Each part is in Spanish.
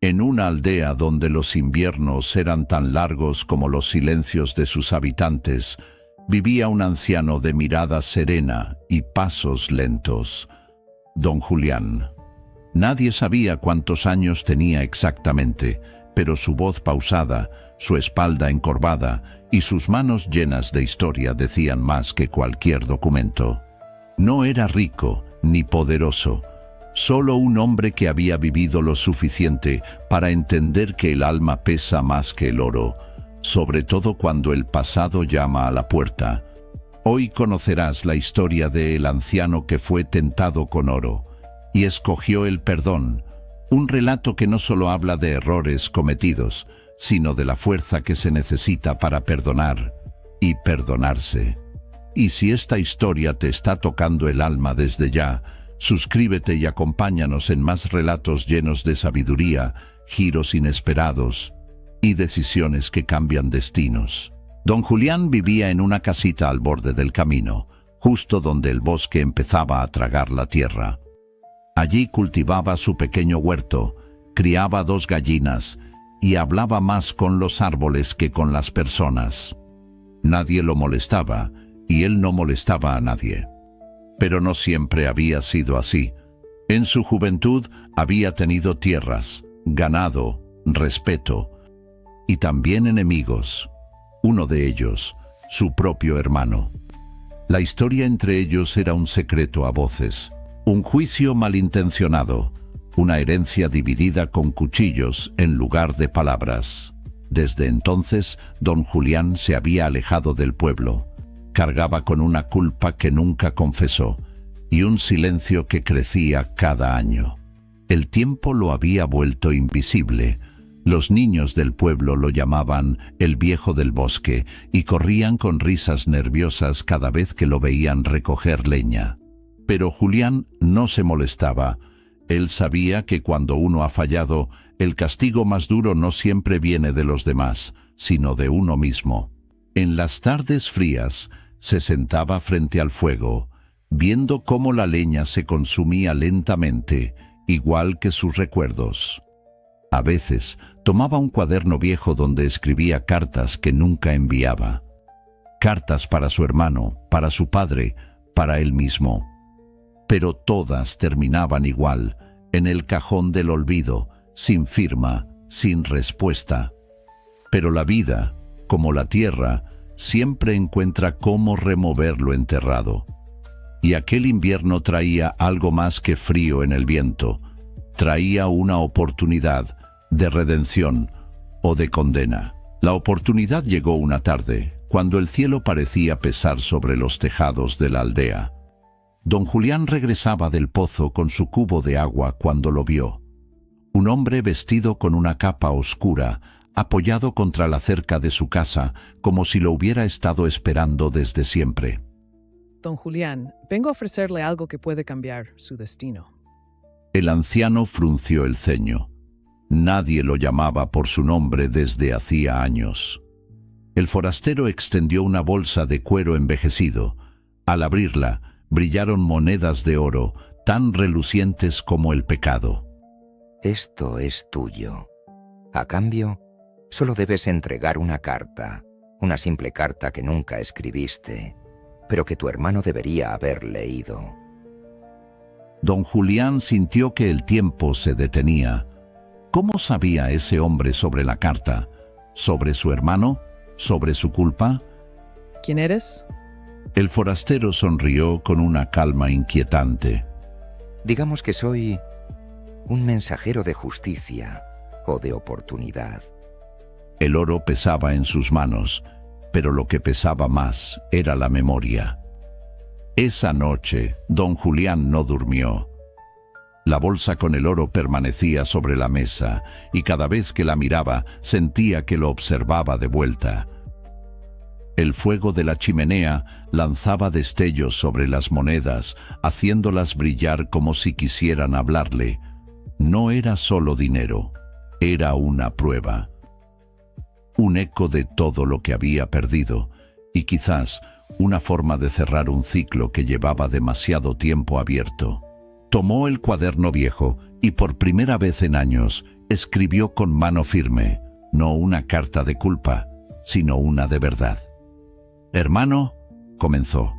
En una aldea donde los inviernos eran tan largos como los silencios de sus habitantes, vivía un anciano de mirada serena y pasos lentos, don Julián. Nadie sabía cuántos años tenía exactamente, pero su voz pausada, su espalda encorvada y sus manos llenas de historia decían más que cualquier documento. No era rico ni poderoso, solo un hombre que había vivido lo suficiente para entender que el alma pesa más que el oro, sobre todo cuando el pasado llama a la puerta. Hoy conocerás la historia del anciano que fue tentado con oro y escogió el perdón, un relato que no solo habla de errores cometidos, sino de la fuerza que se necesita para perdonar y perdonarse. Y si esta historia te está tocando el alma desde ya, suscríbete y acompáñanos en más relatos llenos de sabiduría, giros inesperados y decisiones que cambian destinos. Don Julián vivía en una casita al borde del camino, justo donde el bosque empezaba a tragar la tierra. Allí cultivaba su pequeño huerto, criaba 2 gallinas y hablaba más con los árboles que con las personas. Nadie lo molestaba y él no molestaba a nadie. Pero no siempre había sido así. En su juventud había tenido tierras, ganado, respeto y también enemigos. Uno de ellos, su propio hermano. La historia entre ellos era un secreto a voces, un juicio malintencionado, una herencia dividida con cuchillos en lugar de palabras. Desde entonces, don Julián se había alejado del pueblo. Cargaba con una culpa que nunca confesó y un silencio que crecía cada año. El tiempo lo había vuelto invisible. Los niños del pueblo lo llamaban el viejo del bosque y corrían con risas nerviosas cada vez que lo veían recoger leña. Pero Julián no se molestaba. Él sabía que cuando uno ha fallado, el castigo más duro no siempre viene de los demás, sino de uno mismo. En las tardes frías, se sentaba frente al fuego, viendo cómo la leña se consumía lentamente, igual que sus recuerdos. A veces, tomaba un cuaderno viejo donde escribía cartas que nunca enviaba. Cartas para su hermano, para su padre, para él mismo. Pero todas terminaban igual, en el cajón del olvido, sin firma, sin respuesta. Pero la vida, como la tierra, siempre encuentra cómo remover lo enterrado. Y aquel invierno traía algo más que frío en el viento. Traía una oportunidad de redención o de condena. La oportunidad llegó una tarde, cuando el cielo parecía pesar sobre los tejados de la aldea. Don Julián regresaba del pozo con su cubo de agua cuando lo vio. Un hombre vestido con una capa oscura, apoyado contra la cerca de su casa, como si lo hubiera estado esperando desde siempre. Don Julián, vengo a ofrecerle algo que puede cambiar su destino. El anciano frunció el ceño. Nadie lo llamaba por su nombre desde hacía años. El forastero extendió una bolsa de cuero envejecido. Al abrirla, brillaron monedas de oro, tan relucientes como el pecado. Esto es tuyo. A cambio, solo debes entregar una carta, una simple carta que nunca escribiste, pero que tu hermano debería haber leído. Don Julián sintió que el tiempo se detenía. ¿Cómo sabía ese hombre sobre la carta? ¿Sobre su hermano? ¿Sobre su culpa? ¿Quién eres? El forastero sonrió con una calma inquietante. Digamos que soy un mensajero de justicia o de oportunidad. El oro pesaba en sus manos, pero lo que pesaba más era la memoria. Esa noche, don Julián no durmió. La bolsa con el oro permanecía sobre la mesa y cada vez que la miraba sentía que lo observaba de vuelta. El fuego de la chimenea lanzaba destellos sobre las monedas, haciéndolas brillar como si quisieran hablarle. No era solo dinero, era una prueba. Un eco de todo lo que había perdido, y quizás una forma de cerrar un ciclo que llevaba demasiado tiempo abierto. Tomó el cuaderno viejo y por primera vez en años escribió con mano firme, no una carta de culpa, sino una de verdad. «Hermano», comenzó,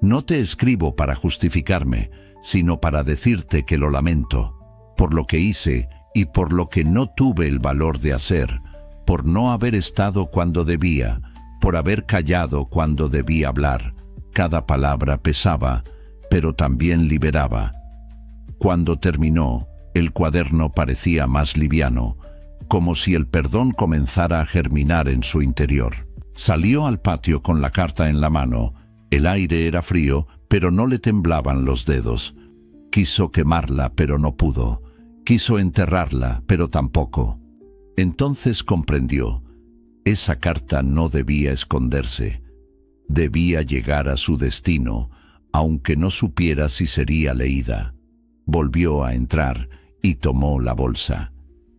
«no te escribo para justificarme, sino para decirte que lo lamento, por lo que hice y por lo que no tuve el valor de hacer, por no haber estado cuando debía, por haber callado cuando debía hablar. Cada palabra pesaba, pero también liberaba». Cuando terminó, el cuaderno parecía más liviano, como si el perdón comenzara a germinar en su interior. Salió al patio con la carta en la mano. El aire era frío, pero no le temblaban los dedos. Quiso quemarla, pero no pudo. Quiso enterrarla, pero tampoco. Entonces comprendió. Esa carta no debía esconderse. Debía llegar a su destino, aunque no supiera si sería leída. Volvió a entrar y tomó la bolsa.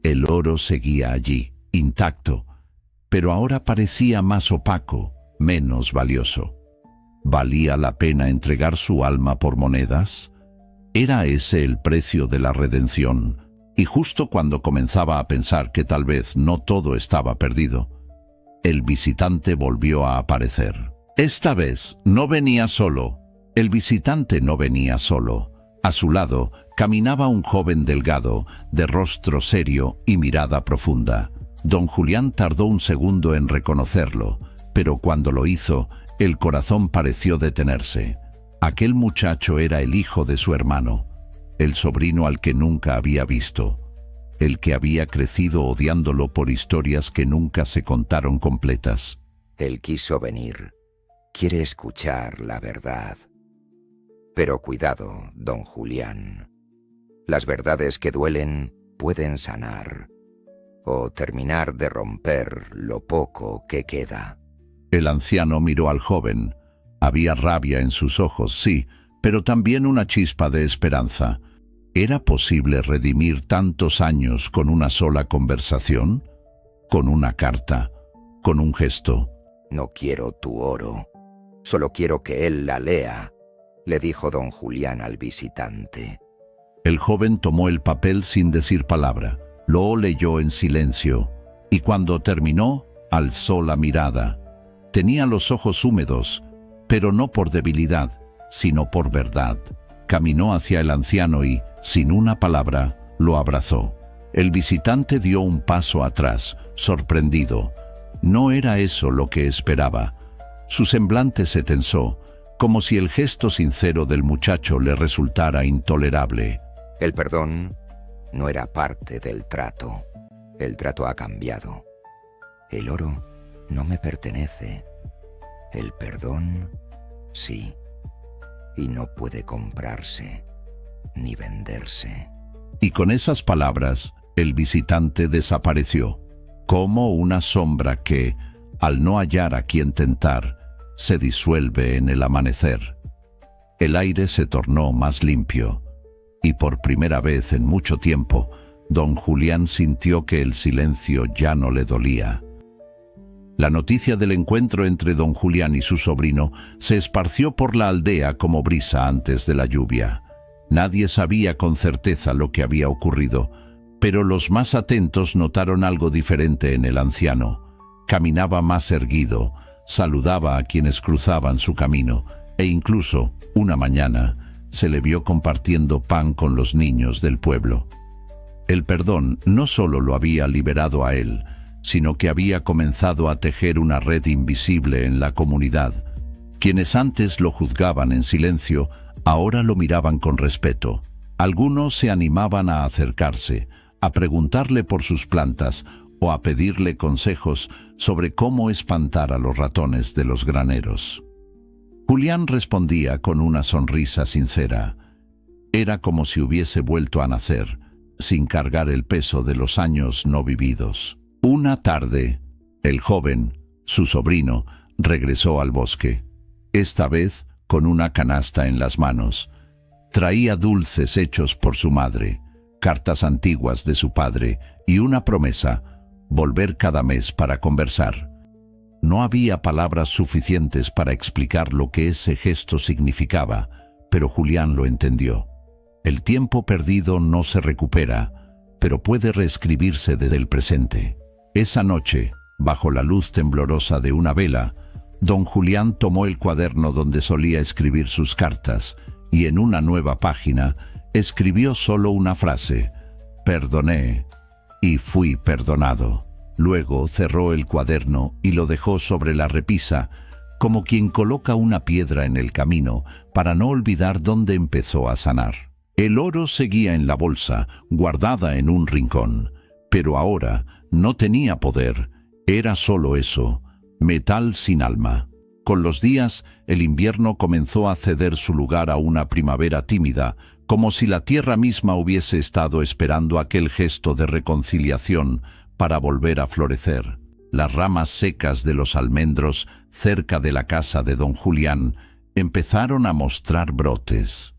El oro seguía allí, intacto, pero ahora parecía más opaco, menos valioso. ¿Valía la pena entregar su alma por monedas? ¿Era ese el precio de la redención? Y justo cuando comenzaba a pensar que tal vez no todo estaba perdido, el visitante volvió a aparecer. Esta vez no venía solo. El visitante no venía solo. A su lado caminaba un joven delgado, de rostro serio y mirada profunda. Don Julián tardó un segundo en reconocerlo, pero cuando lo hizo, el corazón pareció detenerse. Aquel muchacho era el hijo de su hermano, el sobrino al que nunca había visto, el que había crecido odiándolo por historias que nunca se contaron completas. Él quiso venir. Quiere escuchar la verdad. Pero cuidado, don Julián. Las verdades que duelen pueden sanar o terminar de romper lo poco que queda. El anciano miró al joven. Había rabia en sus ojos, sí, pero también una chispa de esperanza. ¿Era posible redimir tantos años con una sola conversación? ¿Con una carta? ¿Con un gesto? No quiero tu oro. Solo quiero que él la lea, le dijo don Julián al visitante. El joven tomó el papel sin decir palabra, lo leyó en silencio, y cuando terminó, alzó la mirada. Tenía los ojos húmedos, pero no por debilidad, sino por verdad. Caminó hacia el anciano y, sin una palabra, lo abrazó. El visitante dio un paso atrás, sorprendido. No era eso lo que esperaba. Su semblante se tensó, como si el gesto sincero del muchacho le resultara intolerable. El perdón no era parte del trato. El trato ha cambiado. El oro no me pertenece. El perdón, sí. Y no puede comprarse ni venderse. Y con esas palabras, el visitante desapareció, como una sombra que, al no hallar a quien tentar, se disuelve en el amanecer. El aire se tornó más limpio, y por primera vez en mucho tiempo, don Julián sintió que el silencio ya no le dolía. La noticia del encuentro entre don Julián y su sobrino se esparció por la aldea como brisa antes de la lluvia. Nadie sabía con certeza lo que había ocurrido, pero los más atentos notaron algo diferente en el anciano. Caminaba más erguido, saludaba a quienes cruzaban su camino, e incluso, una mañana, se le vio compartiendo pan con los niños del pueblo. El perdón no solo lo había liberado a él, sino que había comenzado a tejer una red invisible en la comunidad. Quienes antes lo juzgaban en silencio, ahora lo miraban con respeto. Algunos se animaban a acercarse, a preguntarle por sus plantas o a pedirle consejos sobre cómo espantar a los ratones de los graneros. Julián respondía con una sonrisa sincera. Era como si hubiese vuelto a nacer, sin cargar el peso de los años no vividos. Una tarde, el joven, su sobrino, regresó al bosque, esta vez con una canasta en las manos. Traía dulces hechos por su madre, cartas antiguas de su padre y una promesa: volver cada mes para conversar. No había palabras suficientes para explicar lo que ese gesto significaba, pero Julián lo entendió. El tiempo perdido no se recupera, pero puede reescribirse desde el presente. Esa noche, bajo la luz temblorosa de una vela, don Julián tomó el cuaderno donde solía escribir sus cartas y en una nueva página escribió solo una frase: «Perdoné y fui perdonado». Luego cerró el cuaderno y lo dejó sobre la repisa, como quien coloca una piedra en el camino para no olvidar dónde empezó a sanar. El oro seguía en la bolsa, guardada en un rincón, pero ahora no tenía poder, era solo eso, metal sin alma. Con los días, el invierno comenzó a ceder su lugar a una primavera tímida, como si la tierra misma hubiese estado esperando aquel gesto de reconciliación para volver a florecer. Las ramas secas de los almendros cerca de la casa de don Julián empezaron a mostrar brotes,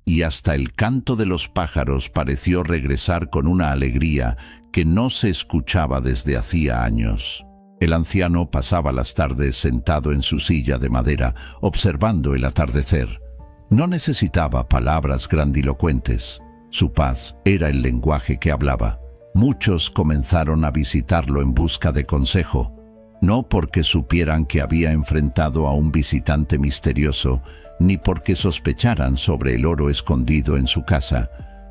y hasta el canto de los pájaros pareció regresar con una alegría que no se escuchaba desde hacía años. El anciano pasaba las tardes sentado en su silla de madera, observando el atardecer. No necesitaba palabras grandilocuentes. Su paz era el lenguaje que hablaba. Muchos comenzaron a visitarlo en busca de consejo, no porque supieran que había enfrentado a un visitante misterioso, ni porque sospecharan sobre el oro escondido en su casa,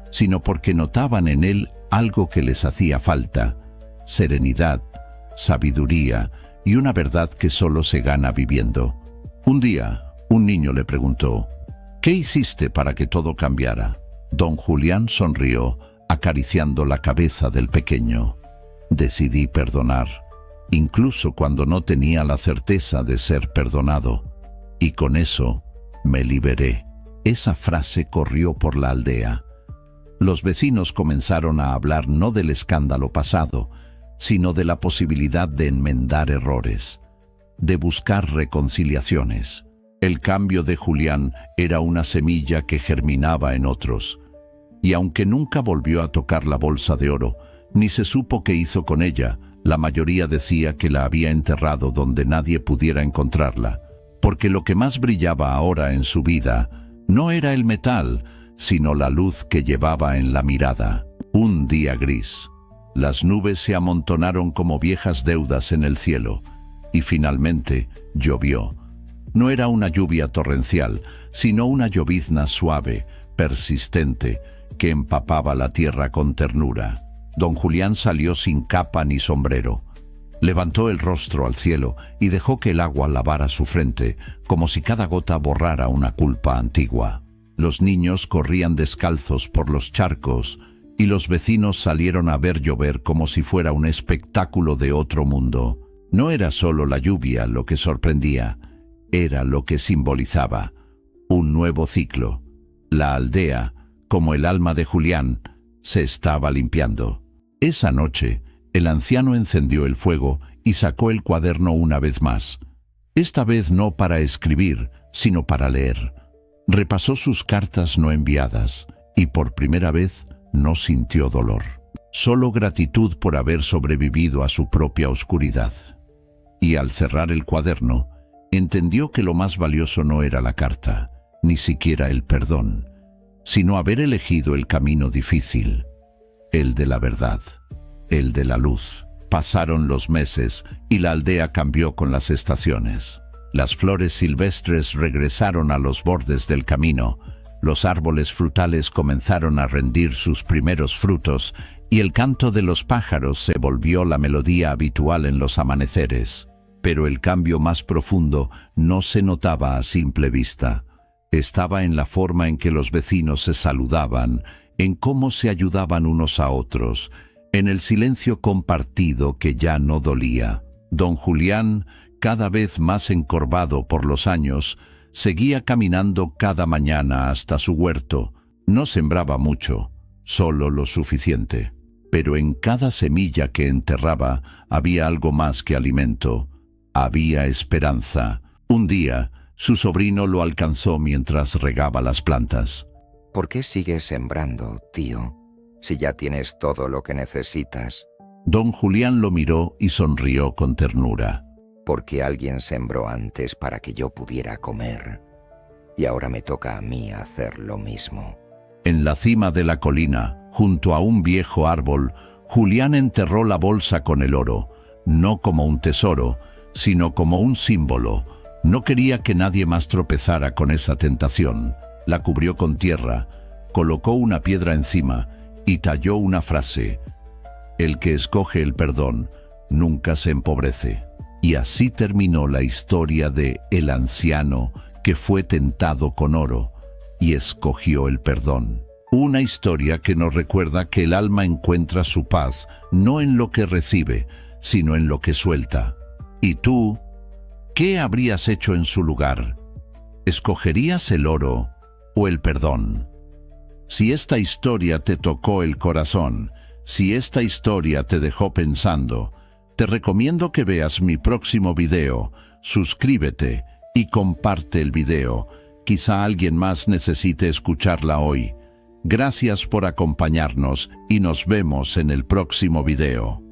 sino porque notaban en él algo que les hacía falta: serenidad, sabiduría y una verdad que solo se gana viviendo. Un día, un niño le preguntó: «¿Qué hiciste para que todo cambiara?». Don Julián sonrió, acariciando la cabeza del pequeño. «Decidí perdonar, incluso cuando no tenía la certeza de ser perdonado, y con eso me liberé». Esa frase corrió por la aldea. Los vecinos comenzaron a hablar no del escándalo pasado, sino de la posibilidad de enmendar errores, de buscar reconciliaciones. El cambio de Julián era una semilla que germinaba en otros, y aunque nunca volvió a tocar la bolsa de oro, ni se supo qué hizo con ella, la mayoría decía que la había enterrado donde nadie pudiera encontrarla, porque lo que más brillaba ahora en su vida no era el metal, sino la luz que llevaba en la mirada. Un día gris. Las nubes se amontonaron como viejas deudas en el cielo, y finalmente llovió. No era una lluvia torrencial, sino una llovizna suave, persistente, que empapaba la tierra con ternura. Don Julián salió sin capa ni sombrero. Levantó el rostro al cielo y dejó que el agua lavara su frente, como si cada gota borrara una culpa antigua. Los niños corrían descalzos por los charcos, y los vecinos salieron a ver llover como si fuera un espectáculo de otro mundo. No era solo la lluvia lo que sorprendía, era lo que simbolizaba: un nuevo ciclo. La aldea, como el alma de Julián, se estaba limpiando. Esa noche, el anciano encendió el fuego y sacó el cuaderno una vez más. Esta vez no para escribir, sino para leer. Repasó sus cartas no enviadas y por primera vez no sintió dolor, solo gratitud por haber sobrevivido a su propia oscuridad. Y al cerrar el cuaderno, entendió que lo más valioso no era la carta, ni siquiera el perdón, sino haber elegido el camino difícil, el de la verdad, el de la luz. Pasaron los meses y la aldea cambió con las estaciones. Las flores silvestres regresaron a los bordes del camino, los árboles frutales comenzaron a rendir sus primeros frutos y el canto de los pájaros se volvió la melodía habitual en los amaneceres. Pero el cambio más profundo no se notaba a simple vista. Estaba en la forma en que los vecinos se saludaban, en cómo se ayudaban unos a otros, en el silencio compartido que ya no dolía. Don Julián, cada vez más encorvado por los años, seguía caminando cada mañana hasta su huerto. No sembraba mucho, solo lo suficiente. Pero en cada semilla que enterraba había algo más que alimento. Había esperanza. Un día, su sobrino lo alcanzó mientras regaba las plantas. ¿Por qué sigues sembrando, tío, si ya tienes todo lo que necesitas? Don Julián lo miró y sonrió con ternura. Porque alguien sembró antes para que yo pudiera comer, y ahora me toca a mí hacer lo mismo. En la cima de la colina, junto a un viejo árbol, Julián enterró la bolsa con el oro, no como un tesoro, sino como un símbolo. No quería que nadie más tropezara con esa tentación. La cubrió con tierra, colocó una piedra encima y talló una frase: el que escoge el perdón nunca se empobrece. Y así terminó la historia de el anciano que fue tentado con oro y escogió el perdón. Una historia que nos recuerda que el alma encuentra su paz no en lo que recibe, sino en lo que suelta. ¿Y tú? ¿Qué habrías hecho en su lugar? ¿Escogerías el oro o el perdón? Si esta historia te tocó el corazón, si esta historia te dejó pensando, te recomiendo que veas mi próximo video, suscríbete y comparte el video. Quizá alguien más necesite escucharla hoy. Gracias por acompañarnos y nos vemos en el próximo video.